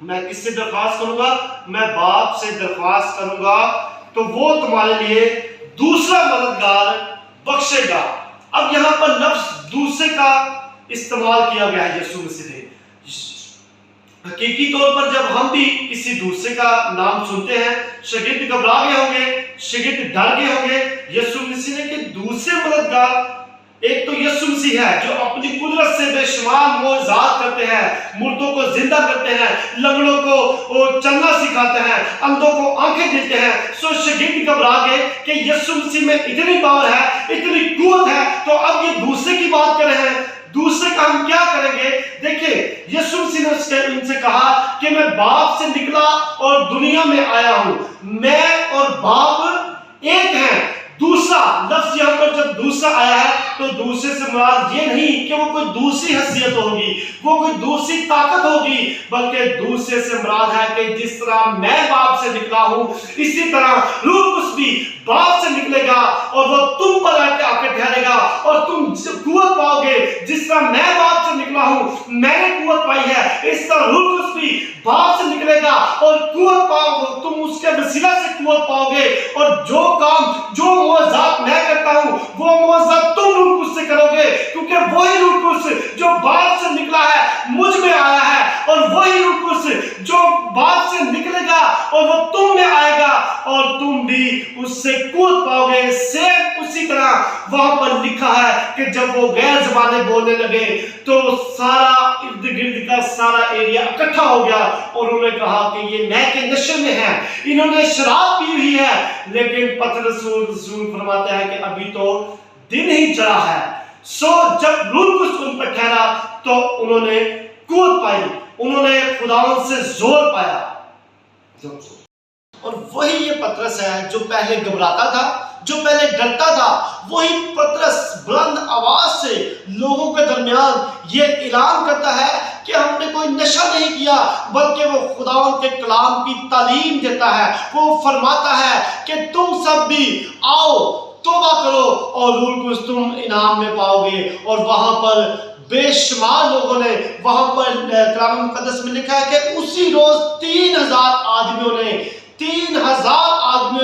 میں کس سے درخواست کروں گا؟ میں باپ سے درخواست کروں گا تو وہ تمہارے لیے دوسرا مددگار بخشے گا۔ اب یہاں پر لفظ دوسرے کا استعمال کیا گیا ہے یسوع مسیح نے۔ حقیقی طور پر جب ہم بھی کسی دوسرے کا نام سنتے ہیں، شاگرد گھبرا گئے ہوں گے، شاگرد ڈر گئے ہوں گے۔ یسوع مسیح نے کہ دوسرے مددگار، ایک تو یسوع مسیح ہے جو اپنی قدرت سے بے شمار معجزات کرتے ہیں، مردوں کو زندہ کرتے ہیں، لنگڑوں کو چلنا سکھاتے ہیں، اندھوں کو آنکھیں دیتے ہیں۔ سو شاگرد گھبرا گئے کہ یسوع مسیح میں اتنی پاور ہے، اتنی قوت ہے، تو اب یہ دوسرے کی بات کر رہے ہیں، دوسرے کا ہم کیا کریں گے؟ دیکھیں یسوع مسیح نے ان سے کہا کہ میں باپ سے نکلا اور دنیا میں آیا ہوں، میں اور باپ ایک ہیں۔ دوسرا لفظ یہاں پر جب دوسرا آیا ہے تو دوسرے سے مراد یہ نہیں کہ وہ کوئی دوسری حیثیت ہوگی، وہ کوئی دوسری طاقت ہوگی، بلکہ دوسرے سے مراد ہے کہ جس طرح میں باپ سے نکلا ہوں اسی طرح روح القدس بھی باپ سے نکلے گا اور وہ تم پر آ کے ٹھہرے گا اور تم قوت پاؤ گے۔ جس طرح میں باپ سے نکلا ہوں، میں نے قوت پائی ہے، اس طرح روح القدس بھی باپ سے نکلے گا اور قوت پاؤ گے، تم اس کے وسیلہ سے قوت پاؤ گے، اور جو کام جو معجزات میں کرتا ہوں وہ معجزات تم روح القدس سے کرو گے، کیونکہ وہی روح القدس جو باپ سے نکلا ہے مجھ میں آیا ہے، اور وہی روح القدس جو باپ سے نکلے گا اور وہ تم میں آئے گا اور تم بھی اس سے قوت پاؤ گے۔ سیم اسی طرح وہاں پر لکھا ہے کہ جب وہ غیر زبانیں بولنے لگے تو سارا ارد گرد کا سارا ایریا اکٹھا ہو گیا اور انہوں نے کہا کہ یہ مے کے نشے میں ہیں، انہوں نے شراب پی ہوئی ہے۔ لیکن پطرس رسول فرماتا ہے کہ ابھی تو دن ہی چڑھا ہے۔ سو جب روح القدس ان پر ٹھہرا تو انہوں نے قوت پائی، انہوں نے خداوند سے زور پایا۔ اور وہی یہ پطرس ہے جو پہلے گھبراتا تھا، جو پہلے ڈرتا تھا، وہی پطرس بلند آواز سے لوگوں کے درمیان یہ اعلان کرتا ہے کہ ہم نے کوئی نشہ نہیں کیا، بلکہ وہ خداوند کے کلام کی تعلیم دیتا ہے۔ وہ فرماتا ہے کہ تم سب بھی آؤ توبہ کرو اور روح القدس تم انعام میں پاؤ گے۔ اور وہاں پر بے شمار لوگوں نے، وہاں پر کلام مقدس میں لکھا ہے کہ اسی روز 3000 آدمیوں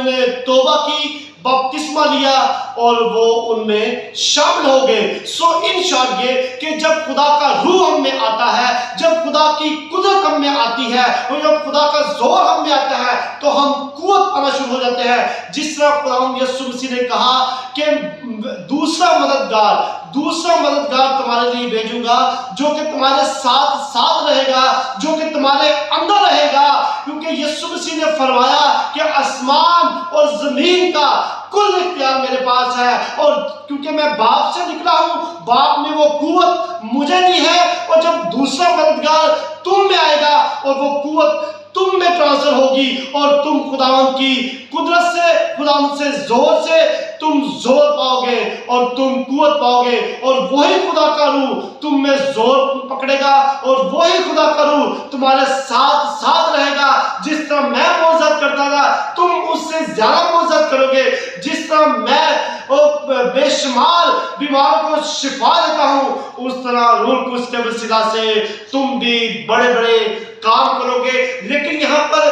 نے توبہ کی، بپتسمہ لیا اور وہ ان میں شامل ہو گئے۔ سو ان شارٹ یہ کہ جب خدا کا روح ہم میں آتا ہے، جب خدا کی قدرت ہم میں آتی ہے اور جب خدا کا زور ہم میں آتا ہے تو ہم قوت پانا شروع ہو جاتے ہیں۔ جس طرح خداوند یسوع مسیح نے کہا کہ دوسرا مددگار تمہارے لیے بھیجوں گا جو کہ تمہارے ساتھ رہے گا، جو کہ تمہارے اندر رہے گا، کیونکہ یسوع مسیح نے فرمایا کہ آسمان اور زمین کا کل اختیار میرے پاس ہے، اور کیونکہ میں باپ سے نکلا ہوں، باپ نے وہ قوت مجھے دی ہے، اور جب دوسرا مددگار تم میں آئے گا اور وہ قوت تم میں ٹرانسفر ہوگی اور تم خداوند کی قدرت سے، خداوند سے زور سے تم زور پاؤ گے اور تم قوت پاؤ گے، اور وہی خدا کا روح تم میں زور پکڑے گا اور وہی خدا کا روح تمہارے ساتھ رہے گا۔ جس طرح میں معجزات کرتا تھا تم اس سے زیادہ معجزات کرو گے، جس طرح میں بے شمار بیماروں کو شفا دیتا ہوں اس طرح روح القدس کے وسیلہ سے تم بھی بڑے بڑے کام کرو گے۔ لیکن یہاں پر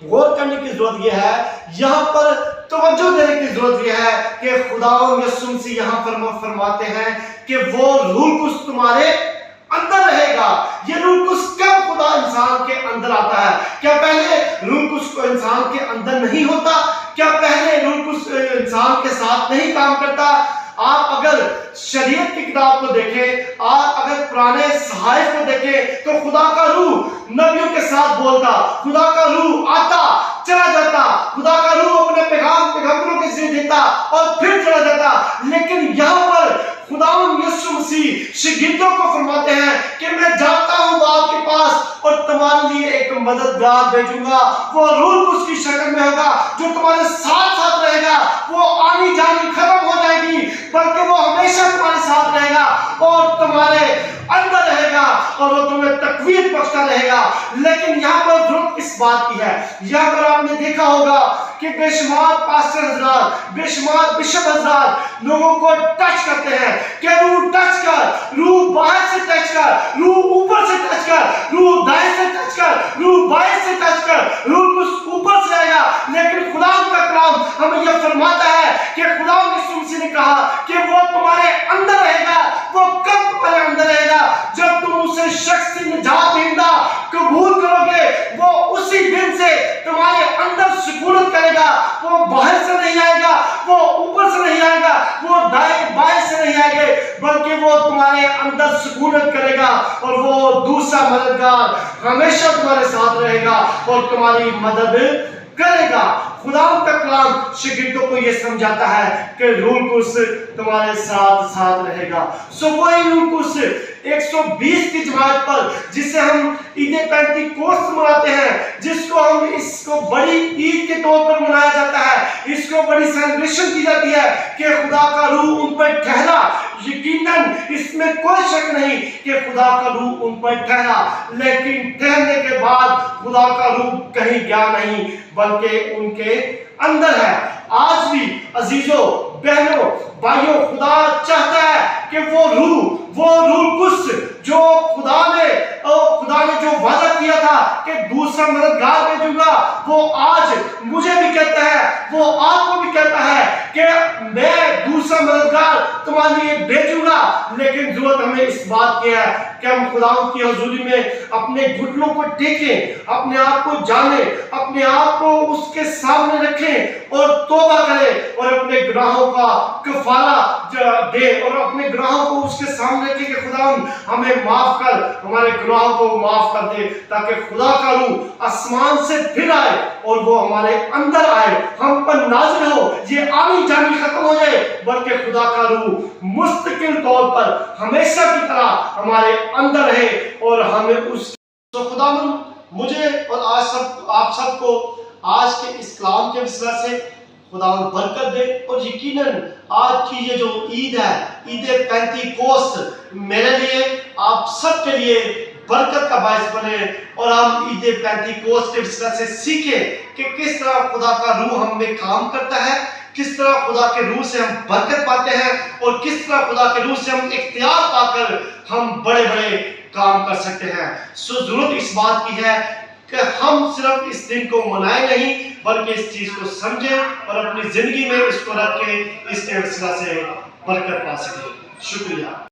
غور کرنے کی ضرورت یہ ہے، یہاں پر توجہ دینے کی ضرورت یہ ہے کہ خداوند یسوع مسیح یہاں فرماتے ہیں کہ وہ روح القدس تمہارے اندر رہے گا۔ یہ روح القدس کب خدا انسان کے اندر آتا ہے؟ کیا پہلے روح القدس کو انسان کے اندر نہیں ہوتا؟ کیا پہلے روح القدس انسان کے ساتھ نہیں کام کرتا؟ آپ اگر شریعت کی کتاب کو دیکھیں، آپ اگر پرانے صحائف کو دیکھیں تو خدا کا روح نبیوں کے ساتھ بولتا، خدا کا روح آتا چلا جاتا، خدا کا روح اپنے پیغمبروں کے ذریعے دیتا اور پھر چلا جاتا۔ لیکن یہاں پر خداوند یسوع مسیح شاگردوں کو فرماتے ہیں کہ میں جاتا ہوں باپ کے پاس اور تمہارے لیے ایک مددگار بھیجوں گا، وہ روح القدس کی شکل میں ہوگا جو تمہارے ساتھ رہے گا۔ وہ آنی جانی ختم ہو جائے گی، بلکہ وہ ہمیشہ تمہارے ساتھ رہے گا اور تمہارے اندر رہے گا اور وہ تمہیں تقویت بخشتا رہے گا۔ لیکن یہاں پر ضرورت کس بات کی ہے؟ یہاں پر آپ نے دیکھا ہوگا کہ بے شمار پاسٹر حضرات، بے شمار بشپ حضرات لوگوں کو ٹچ کرتے ہیں کہ روح ٹچ کر، روح باہر سے ٹچ کر، روح اوپر سے ٹچ کر، روح دائیں سے ٹچ کر، روح ہمیں یہ فرماتا ہے کہ خدا یسوع مسیح نے کہا کہ وہ تمہارے اندر رہے گا. وہ کب تمہارے اندر رہے گا؟ جب تم اسے شخصی نجات دہندہ قبول کرو گے. وہ اسی دن سے تمہارے اندر سکونت کرے گا. وہ باہر سے نہیں آئے گا, وہ اوپر سے نہیں آئے گا, وہ دائیں بائیں سے نہیں آئے گا, بلکہ وہ تمہارے اندر سکونت کرے گا. اور وہ دوسرا مددگار ہمیشہ تمہارے ساتھ رہے گا اور تمہاری مدد کرے گا. خدا کا کلام شاگردوں کو یہ سمجھاتا ہے کہ روح القدس تمہارے ساتھ ساتھ رہے گا. سو وہی روح القدس 120 کی جماعت پر جسے ہم عید پینتیکوست مناتے ہیں, جس کو ہم اس کو بڑی عید کے طور پر منایا جاتا ہے, اس کو بڑی سیلیبریشن کی جاتی ہے کہ خدا کا روح ان پر ٹھہرا. یقیناً اس میں کوئی شک نہیں کہ خدا کا روح ان پر ٹھہرا, لیکن ٹھہرنے کے بعد خدا کا روح کہیں گیا نہیں بلکہ ان کے اندر ہے. آج بھی عزیزوں, بہنوں, بھائیوں, خدا چاہتا ہے کہ وہ روح القدس جو خدا نے جو وعدہ کیا تھا کہ دوسرا مددگار بھیجوں گا, وہ آج مجھے بھی کہتا ہے, وہ آپ کو بھی کہتا ہے کہ میں دوسرا مددگار تمہارے لیے بھیجوں گا. لیکن ضرورت ہمیں اس بات کی ہے کہ ہم خدا کی حضوری میں اپنے گھٹنوں کو ٹیکیں, اپنے آپ کو جانیں, اپنے آپ کو اس کے سامنے رکھیں اور توبہ کریں اور اپنے گناہوں کا کفارہ دے اور اپنے گناہوں کو اس کے سامنے رکھیں کہ خدا ہمیں معاف کر, ہمارے گناہوں کو معاف کر دے, تاکہ خدا کا روح آسمان سے پھر آئے اور وہ ہمارے اندر آئے, ہم پر نازل ہو, یہ آنی جانی ختم ہو جائے, بلکہ خدا کا روح مستقل طور پر ہمیشہ کی طرح ہمارے اندر رہے اور ہمیں اس. تو خدا مجھے اور آپ سب کو آج کے اس کلام کے وسیلہ سے خدا برکت دے, اور یقیناً آج کی یہ جو عید ہے, عید پینتیکوست, میرے لیے آپ سب کے لیے برکت کا باعث بنے, اور ہم عید پینتیکوست کے وسیلہ سے سیکھیں کہ کس طرح خدا کا روح ہم میں کام کرتا ہے, کس طرح خدا کے روح سے ہم برکت پاتے ہیں, اور کس طرح خدا کے روح سے ہم اختیار پا کر ہم بڑے بڑے کام کر سکتے ہیں. سو ضرورت اس بات کی ہے کہ ہم صرف اس دن کو منائیں نہیں بلکہ اس چیز کو سمجھیں اور اپنی زندگی میں اس کو رکھ کے اس کے وسیلہ سے برکت پا سکیں. شکریہ.